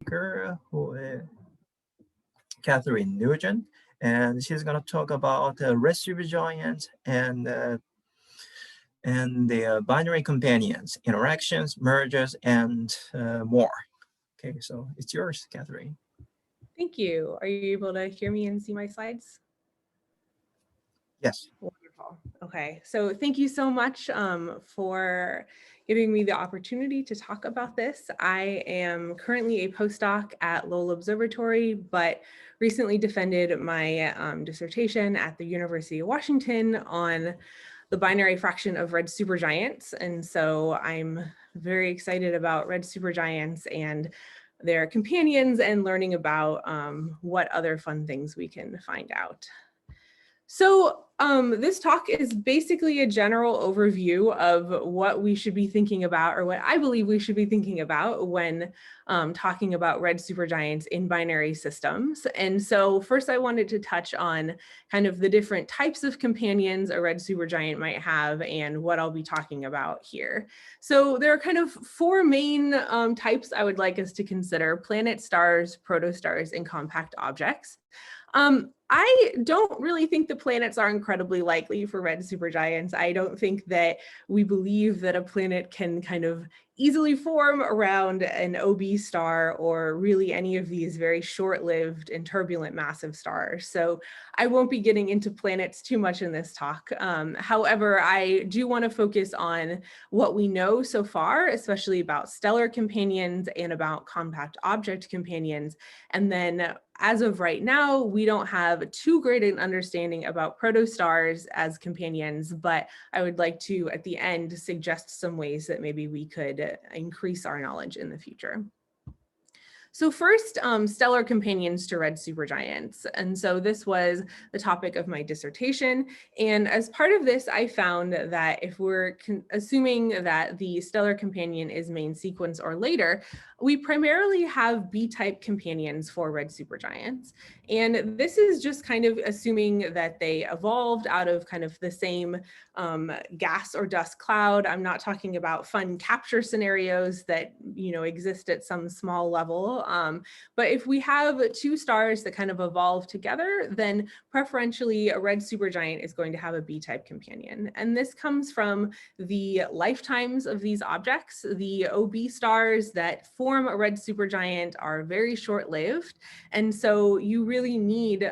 speaker, who is Kathryn Neugent, and she's going to talk about red supergiants and the binary companions, interactions, mergers, and more. Okay, so it's yours, Kathryn. Thank you. Are you able to hear me and see my slides? Yes. Wonderful. Okay, so thank you so much for giving me the opportunity to talk about this. I am currently a postdoc at Lowell Observatory, but recently defended my dissertation at the University of Washington on the binary fraction of red supergiants. And so I'm very excited about red supergiants and their companions and learning about what other fun things we can find out. So this talk is basically a general overview of what we should be thinking about, or what I believe we should be thinking about when talking about red supergiants in binary systems. And so first I wanted to touch on kind of the different types of companions a red supergiant might have and what I'll be talking about here. So there are kind of four main types I would like us to consider: planet stars, protostars, and compact objects. I don't really think the planets are incredibly likely for red supergiants. I don't think that we believe that a planet can kind of easily form around an OB star or really any of these very short-lived and turbulent massive stars. So I won't be getting into planets too much in this talk. However, I do want to focus on what we know so far, especially about stellar companions and about compact object companions. And then as of right now, we don't have too great an understanding about protostars as companions, but I would like to, at the end, suggest some ways that maybe we could increase our knowledge in the future. So first, stellar companions to red supergiants. And so this was the topic of my dissertation. And as part of this, I found that if we're assuming that the stellar companion is main sequence or later, we primarily have B-type companions for red supergiants. And this is just kind of assuming that they evolved out of kind of the same gas or dust cloud. I'm not talking about fun capture scenarios that, you know, exist at some small level. But if we have two stars that kind of evolve together, then preferentially a red supergiant is going to have a B-type companion. And this comes from the lifetimes of these objects. The OB stars that form a red supergiant are very short-lived. And so you really need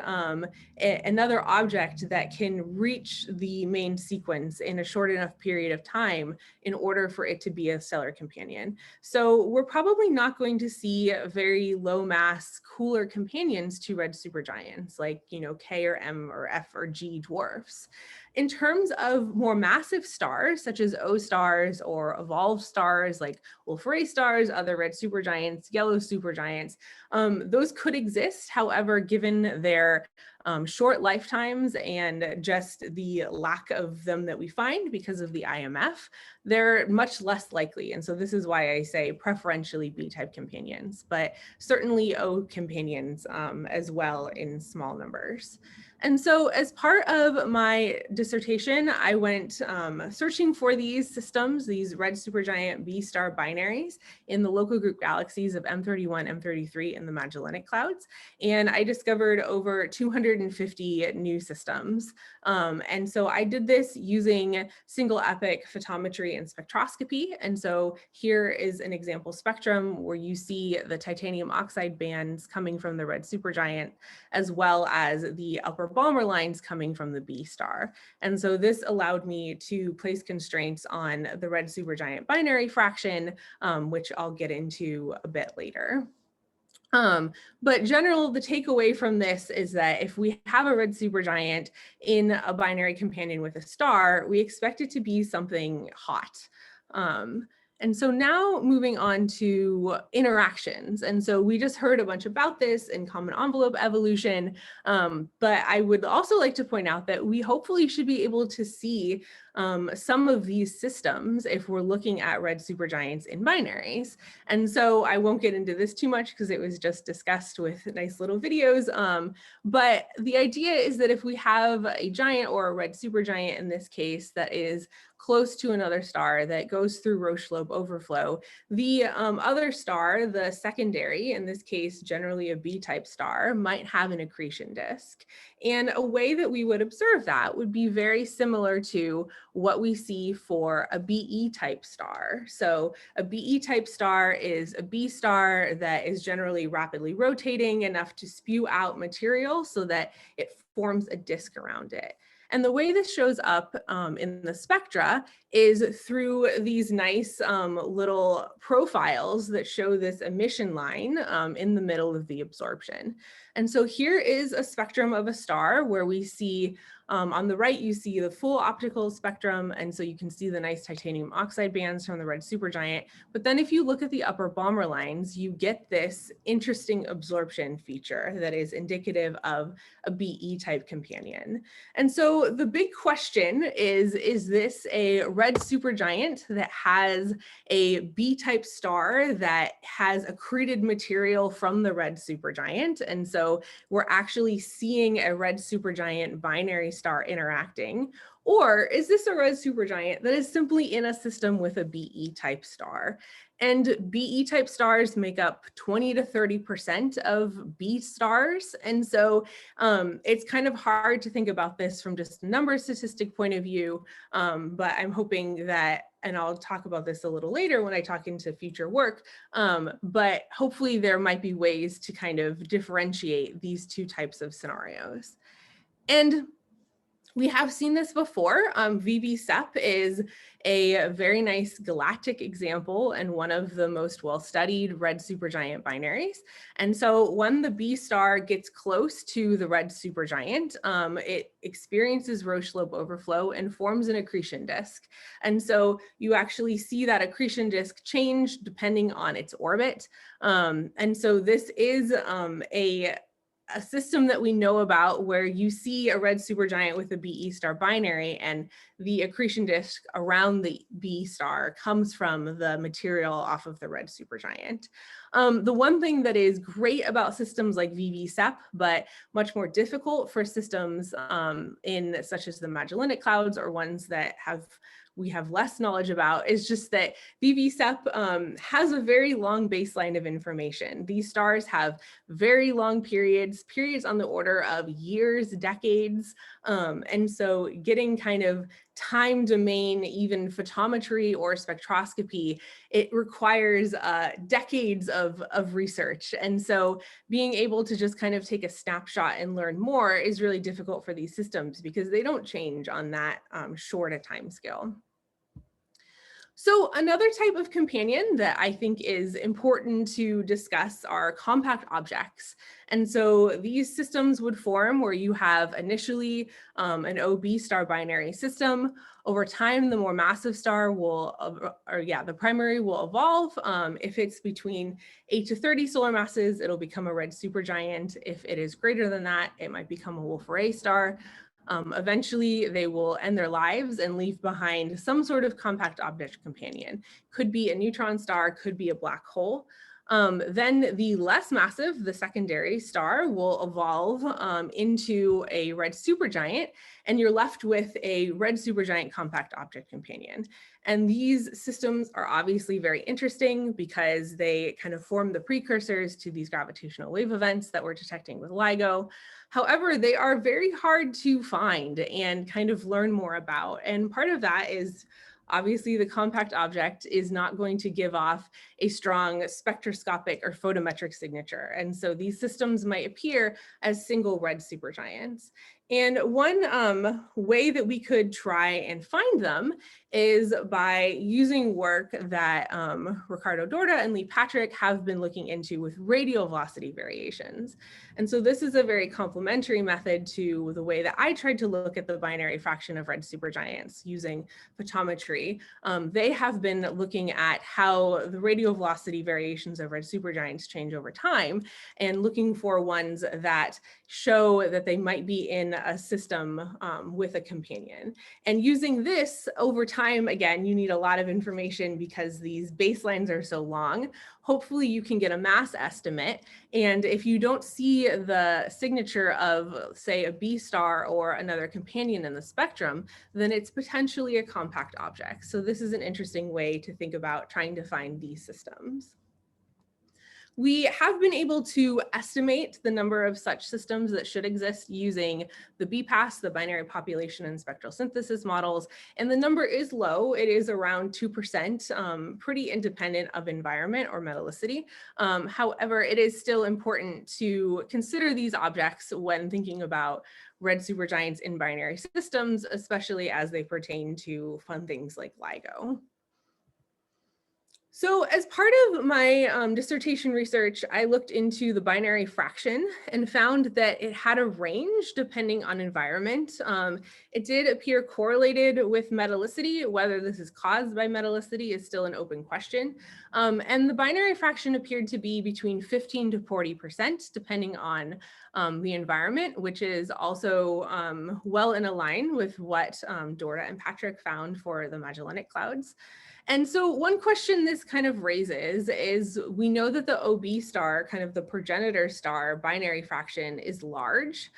another object that can reach the main sequence in a short enough period of time in order for it to be a stellar companion. So we're probably not going to see very low mass, cooler companions to red supergiants like, you know, K or M or F or G dwarfs. In terms of more massive stars, such as O stars or evolved stars like Wolf-Rayet stars, other red supergiants, yellow supergiants, those could exist. However, given their short lifetimes and just the lack of them that we find because of the IMF, they're much less likely. And so this is why I say preferentially B-type companions, but certainly O companions as well in small numbers. And so as part of my dissertation, I went searching for these systems, these red supergiant B-star binaries in the local group galaxies of M31, M33 in the Magellanic Clouds. And I discovered over 250 new systems. And so I did this using single epoch photometry and spectroscopy. And so here is an example spectrum where you see the titanium oxide bands coming from the red supergiant, as well as the upper Balmer lines coming from the B star. And so this allowed me to place constraints on the red supergiant binary fraction, which I'll get into a bit later. But the takeaway from this is that if we have a red supergiant in a binary companion with a star, we expect it to be something hot. And so now moving on to interactions. And so we just heard a bunch about this in common envelope evolution, but I would also like to point out that we hopefully should be able to see some of these systems if we're looking at red supergiants in binaries. And so I won't get into this too much because it was just discussed with nice little videos. But the idea is that if we have a giant or a red supergiant in this case that is close to another star that goes through Roche lobe overflow, the other star, the secondary, in this case, generally a B-type star, might have an accretion disk. And a way that we would observe that would be very similar to what we see for a BE-type star. So a BE-type star is a B star that is generally rapidly rotating enough to spew out material so that it forms a disk around it. And the way this shows up in the spectra is through these nice little profiles that show this emission line in the middle of the absorption. And so here is a spectrum of a star where we see on the right, you see the full optical spectrum. And so you can see the nice titanium oxide bands from the red supergiant. But then if you look at the upper Balmer lines, you get this interesting absorption feature that is indicative of a BE type companion. And so the big question is this a red supergiant that has a B-type star that has accreted material from the red supergiant? And so we're actually seeing a red supergiant binary star interacting. Or is this a red supergiant that is simply in a system with a BE type star? And BE type stars make up 20 to 30% of B stars. And so it's kind of hard to think about this from just a number statistic point of view, but I'm hoping that, and I'll talk about this a little later when I talk into future work, but hopefully there might be ways to kind of differentiate these two types of scenarios. And we have seen this before. VV-SEP is a very nice galactic example and one of the most well-studied red supergiant binaries. And so when the B star gets close to the red supergiant, it experiences Roche lobe overflow and forms an accretion disk. And so you actually see that accretion disk change depending on its orbit. And so this is a system that we know about where you see a red supergiant with a BE star binary and the accretion disk around the B star comes from the material off of the red supergiant. The one thing that is great about systems like VV-SEP, but much more difficult for systems in such as the Magellanic Clouds or ones that we have less knowledge about, is just that VV-SEP has a very long baseline of information. These stars have very long periods on the order of years, decades. And so getting kind of time domain, even photometry or spectroscopy, it requires decades of research. And so being able to just kind of take a snapshot and learn more is really difficult for these systems because they don't change on that short a time scale. So another type of companion that I think is important to discuss are compact objects. And so these systems would form where you have initially an OB star binary system. Over time, the more massive star will, the primary will evolve. If it's between 8 to 30 solar masses, it'll become a red supergiant. If it is greater than that, it might become a Wolf-Rayet star. Eventually, they will end their lives and leave behind some sort of compact object companion. Could be a neutron star, could be a black hole. Then the less massive, the secondary star, will evolve into a red supergiant, and you're left with a red supergiant compact object companion. And these systems are obviously very interesting because they kind of form the precursors to these gravitational wave events that we're detecting with LIGO. However, they are very hard to find and kind of learn more about. And part of that is obviously the compact object is not going to give off a strong spectroscopic or photometric signature. And so these systems might appear as single red supergiants. And one way that we could try and find them is by using work that Ricardo Dorda and Lee Patrick have been looking into with radial velocity variations. And so this is a very complementary method to the way that I tried to look at the binary fraction of red supergiants using photometry. They have been looking at how the radial velocity variations of red supergiants change over time and looking for ones that show that they might be in a system with a companion. And using this over time, again, you need a lot of information because these baselines are so long. Hopefully you can get a mass estimate. And if you don't see the signature of, say, a B star or another companion in the spectrum, then it's potentially a compact object. So this is an interesting way to think about trying to find these systems. We have been able to estimate the number of such systems that should exist using the BPAS, the binary population and spectral synthesis models, and the number is low. It is around 2%, pretty independent of environment or metallicity. However, it is still important to consider these objects when thinking about red supergiants in binary systems, especially as they pertain to fun things like LIGO. So as part of my dissertation research, I looked into the binary fraction and found that it had a range depending on environment. It did appear correlated with metallicity. Whether this is caused by metallicity is still an open question. And the binary fraction appeared to be between 15 to 40%, depending on the environment, which is also well in line with what Dora and Patrick found for the Magellanic Clouds. And so one question this kind of raises is, we know that the OB star, kind of the progenitor star binary fraction, is large,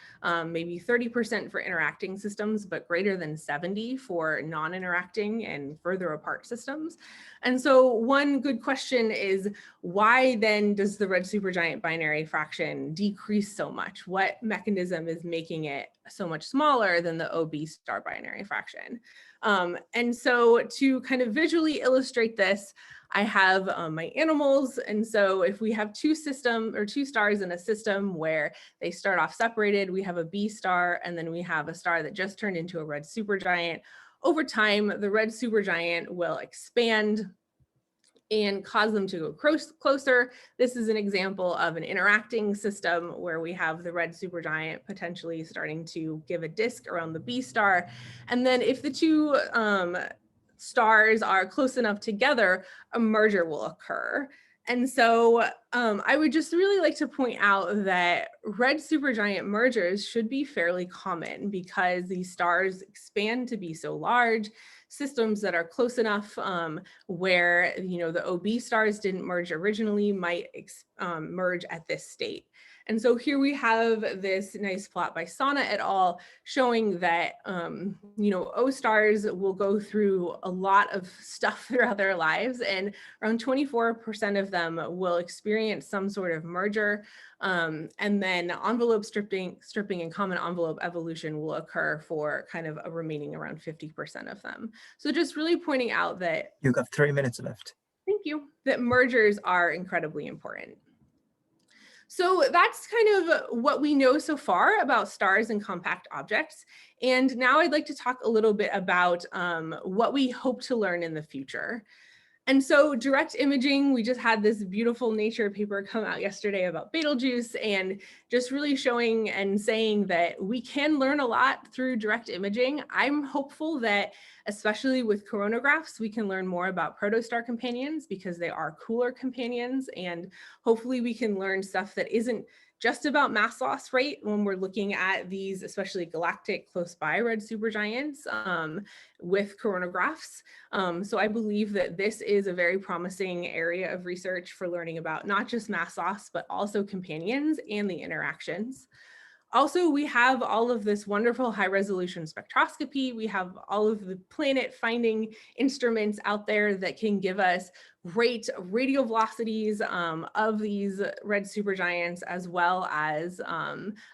maybe 30% for interacting systems, but greater than 70 for non-interacting and further apart systems. And so one good question is, why then does the red supergiant binary fraction decrease so much? What mechanism is making it so much smaller than the OB star binary fraction? And so to kind of visually illustrate this, I have my animals. And so if we have two stars in a system where they start off separated, we have a B star, and then we have a star that just turned into a red supergiant. Over time, the red supergiant will expand and cause them to go closer. This is an example of an interacting system where we have the red supergiant potentially starting to give a disk around the B star. And then if the two stars are close enough together, a merger will occur. And so I would just really like to point out that red supergiant mergers should be fairly common because these stars expand to be so large. Systems that are close enough where the OB stars didn't merge originally might merge at this state. And so here we have this nice plot by Sana et al. Showing that O stars will go through a lot of stuff throughout their lives, and around 24% of them will experience some sort of merger. And then envelope stripping and common envelope evolution will occur for kind of a remaining around 50% of them. So just really pointing out that— You got 3 minutes left. Thank you. That mergers are incredibly important. So that's kind of what we know so far about stars and compact objects. And now I'd like to talk a little bit about what we hope to learn in the future. And so direct imaging, we just had this beautiful Nature paper come out yesterday about Betelgeuse, and just really showing and saying that we can learn a lot through direct imaging. I'm hopeful that, especially with coronagraphs, we can learn more about protostar companions because they are cooler companions, and hopefully we can learn stuff that isn't just about mass loss rate when we're looking at these, especially galactic close by red supergiants with coronagraphs. So I believe that this is a very promising area of research for learning about not just mass loss, but also companions and the interactions. Also, we have all of this wonderful high resolution spectroscopy. We have all of the planet finding instruments out there that can give us great radial velocities of these red supergiants, as well as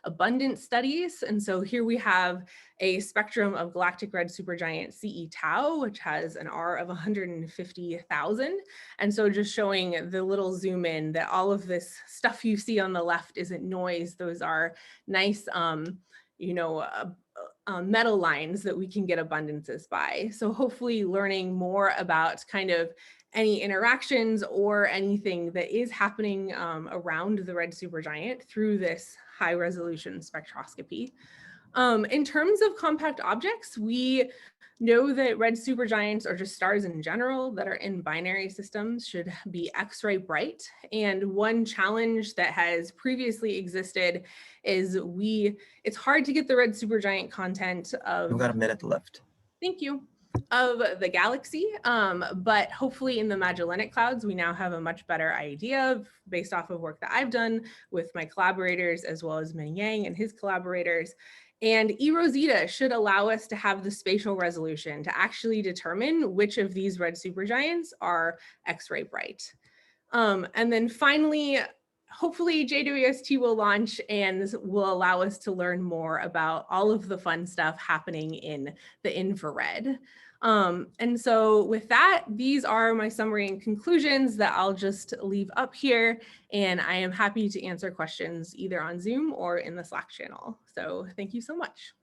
abundance studies. And so here we have a spectrum of galactic red supergiant CE tau, which has an R of 150,000. And so just showing the little zoom in that all of this stuff you see on the left isn't noise. Those are nice, metal lines that we can get abundances by. So hopefully learning more about kind of any interactions or anything that is happening around the red supergiant through this high resolution spectroscopy. In terms of compact objects, we know that red supergiants, or just stars in general that are in binary systems, should be X-ray bright. And one challenge that has previously existed is it's hard to get the red supergiant content of— We've got a minute left. Thank you. Of the galaxy, but hopefully in the Magellanic Clouds, we now have a much better idea based off of work that I've done with my collaborators, as well as Min Yang and his collaborators. And eRosita should allow us to have the spatial resolution to actually determine which of these red supergiants are X-ray bright. And then finally, hopefully JWST will launch and will allow us to learn more about all of the fun stuff happening in the infrared. And so with that, these are my summary and conclusions that I'll just leave up here. And I am happy to answer questions either on Zoom or in the Slack channel. So thank you so much.